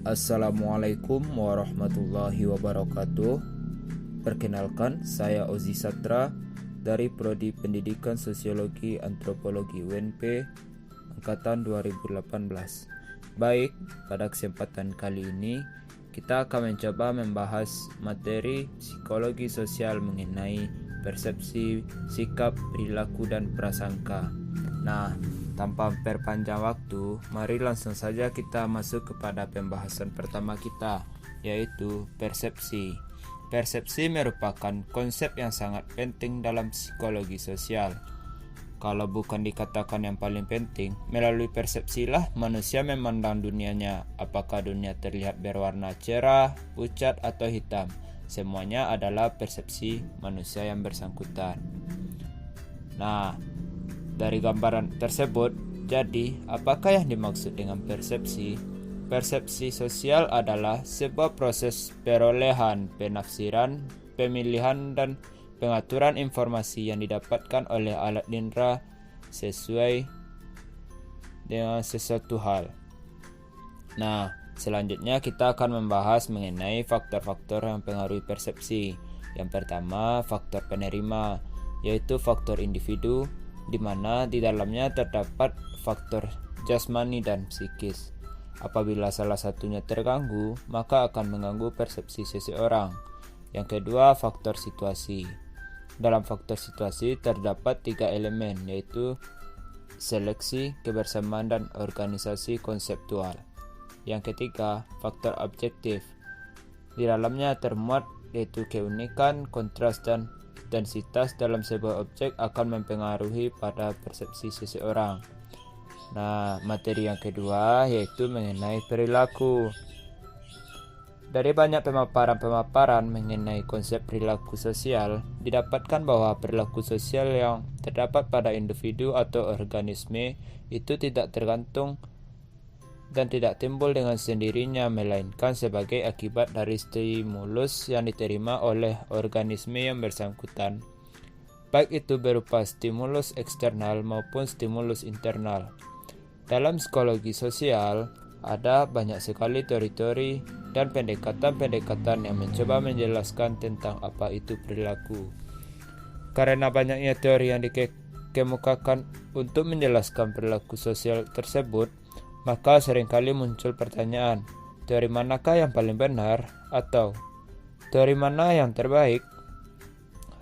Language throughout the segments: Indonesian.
Assalamualaikum warahmatullahi wabarakatuh. Perkenalkan, saya Ozi Satra dari Prodi Pendidikan Sosiologi Antropologi UNP Angkatan 2018. Baik, pada kesempatan kali ini kita akan mencoba membahas materi psikologi sosial mengenai persepsi, sikap, perilaku, dan prasangka. Nah, tanpa memperpanjang waktu, mari langsung saja kita masuk kepada pembahasan pertama kita, yaitu persepsi. Persepsi merupakan konsep yang sangat penting dalam psikologi sosial. Kalau bukan dikatakan yang paling penting, melalui persepsilah manusia memandang dunianya, apakah dunia terlihat berwarna cerah, pucat, atau hitam. Semuanya adalah persepsi manusia yang bersangkutan. Nah, dari gambaran tersebut, jadi apakah yang dimaksud dengan persepsi? Persepsi sosial adalah sebuah proses perolehan, penafsiran, pemilihan, dan pengaturan informasi yang didapatkan oleh alat indera sesuai dengan sesuatu hal. Nah, selanjutnya kita akan membahas mengenai faktor-faktor yang mempengaruhi persepsi. Yang pertama, faktor penerima, yaitu faktor individu, di mana di dalamnya terdapat faktor jasmani dan psikis. Apabila salah satunya terganggu, maka akan mengganggu persepsi seseorang. Yang kedua, faktor situasi. Dalam faktor situasi terdapat 3 elemen, yaitu seleksi, kebersamaan, dan organisasi konseptual. Yang ketiga, faktor objektif. Di dalamnya termuat yaitu keunikan, kontras, dan intensitas dalam sebuah objek akan mempengaruhi pada persepsi seseorang. Nah, materi yang kedua yaitu mengenai perilaku. Dari banyak pemaparan mengenai konsep perilaku sosial, didapatkan bahwa perilaku sosial yang terdapat pada individu atau organisme itu tidak tergantung dan tidak timbul dengan sendirinya, melainkan sebagai akibat dari stimulus yang diterima oleh organisme yang bersangkutan, baik itu berupa stimulus eksternal maupun stimulus internal. Dalam psikologi sosial, ada banyak sekali teori-teori dan pendekatan-pendekatan yang mencoba menjelaskan tentang apa itu perilaku. Karena banyaknya teori yang dikemukakan untuk menjelaskan perilaku sosial tersebut, maka seringkali muncul pertanyaan, teori manakah yang paling benar atau teori mana yang terbaik?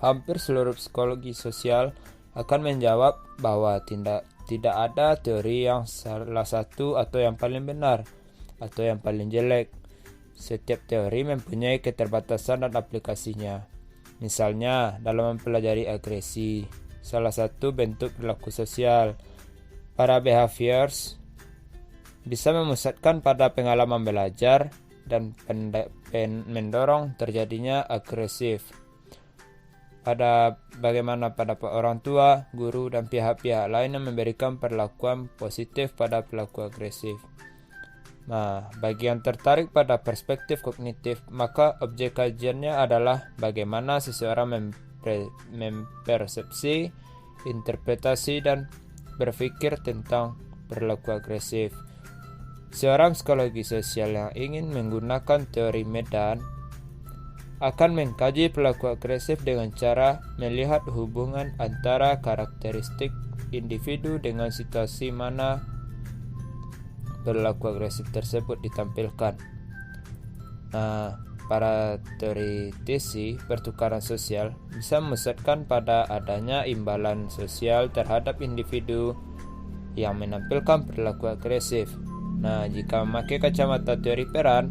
Hampir seluruh psikologi sosial akan menjawab bahwa tidak ada teori yang salah satu atau yang paling benar atau yang paling jelek. Setiap teori mempunyai keterbatasan dan aplikasinya. Misalnya, dalam mempelajari agresi, salah satu bentuk perilaku sosial, para behaviors bisa memusatkan pada pengalaman belajar dan mendorong terjadinya agresif. Bagaimana pada orang tua, guru, dan pihak-pihak lain yang memberikan perlakuan positif pada perilaku agresif. Nah, bagi yang tertarik pada perspektif kognitif, maka objek kajiannya adalah bagaimana seseorang mempersepsi, interpretasi, dan berpikir tentang perilaku agresif. Seorang psikologi sosial yang ingin menggunakan teori Medan akan mengkaji perilaku agresif dengan cara melihat hubungan antara karakteristik individu dengan situasi mana perilaku agresif tersebut ditampilkan. Nah, para teoritisi pertukaran sosial bisa memusatkan pada adanya imbalan sosial terhadap individu yang menampilkan perilaku agresif. Nah, jika memakai kacamata teori peran,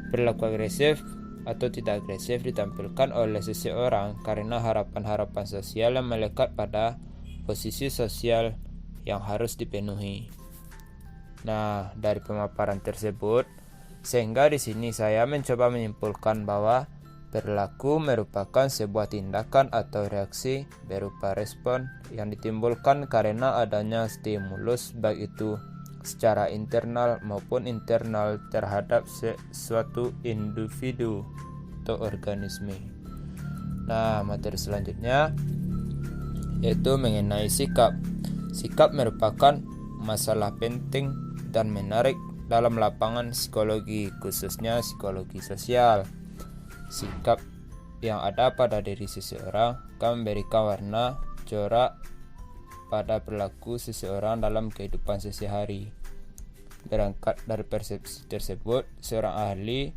perilaku agresif atau tidak agresif ditampilkan oleh seseorang karena harapan-harapan sosial yang melekat pada posisi sosial yang harus dipenuhi. Nah, dari pemaparan tersebut, sehingga di sini saya mencoba menyimpulkan bahwa perilaku merupakan sebuah tindakan atau reaksi berupa respon yang ditimbulkan karena adanya stimulus, baik itu secara internal maupun internal terhadap suatu individu atau organisme. Nah, materi selanjutnya yaitu mengenai sikap. Sikap merupakan masalah penting dan menarik dalam lapangan psikologi, khususnya psikologi sosial. Sikap yang ada pada diri seseorang akan memberikan warna corak pada perilaku seseorang dalam kehidupan sehari-hari. Berangkat dari persepsi tersebut, seorang ahli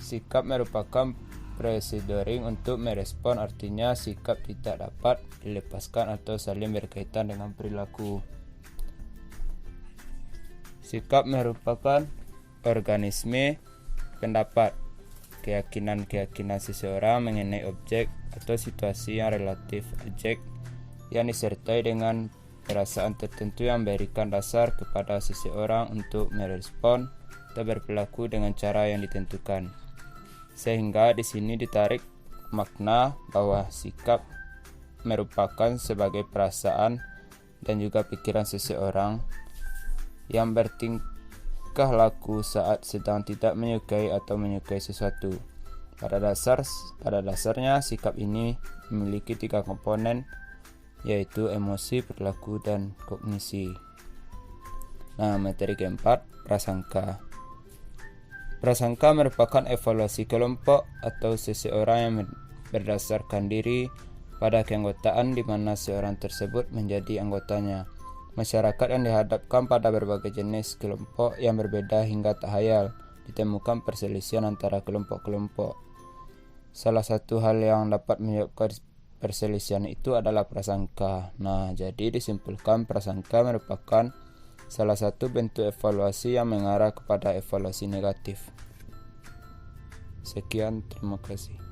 sikap merupakan proseduring untuk merespon, artinya sikap tidak dapat dilepaskan atau saling berkaitan dengan perilaku. Sikap merupakan organisme pendapat, keyakinan seseorang mengenai objek atau situasi yang relatif objek yang disertai dengan perasaan tertentu yang memberikan dasar kepada seseorang untuk merespon atau berperilaku dengan cara yang ditentukan. Sehingga di sini ditarik makna bahwa sikap merupakan sebagai perasaan dan juga pikiran seseorang yang bertingkah laku saat sedang tidak menyukai atau menyukai sesuatu. Pada dasarnya sikap ini memiliki 3 komponen, yaitu emosi, perilaku, dan kognisi. Nah, materi keempat, prasangka. Prasangka merupakan evaluasi kelompok atau seseorang yang berdasarkan diri pada keanggotaan di mana seorang tersebut menjadi anggotanya. Masyarakat yang dihadapkan pada berbagai jenis kelompok yang berbeda hingga tak hayal ditemukan perselisihan antara kelompok-kelompok. Salah satu hal yang dapat menyebabkan perselisihan itu adalah prasangka. Nah, jadi disimpulkan prasangka merupakan salah satu bentuk evaluasi yang mengarah kepada evaluasi negatif. Sekian, terima kasih.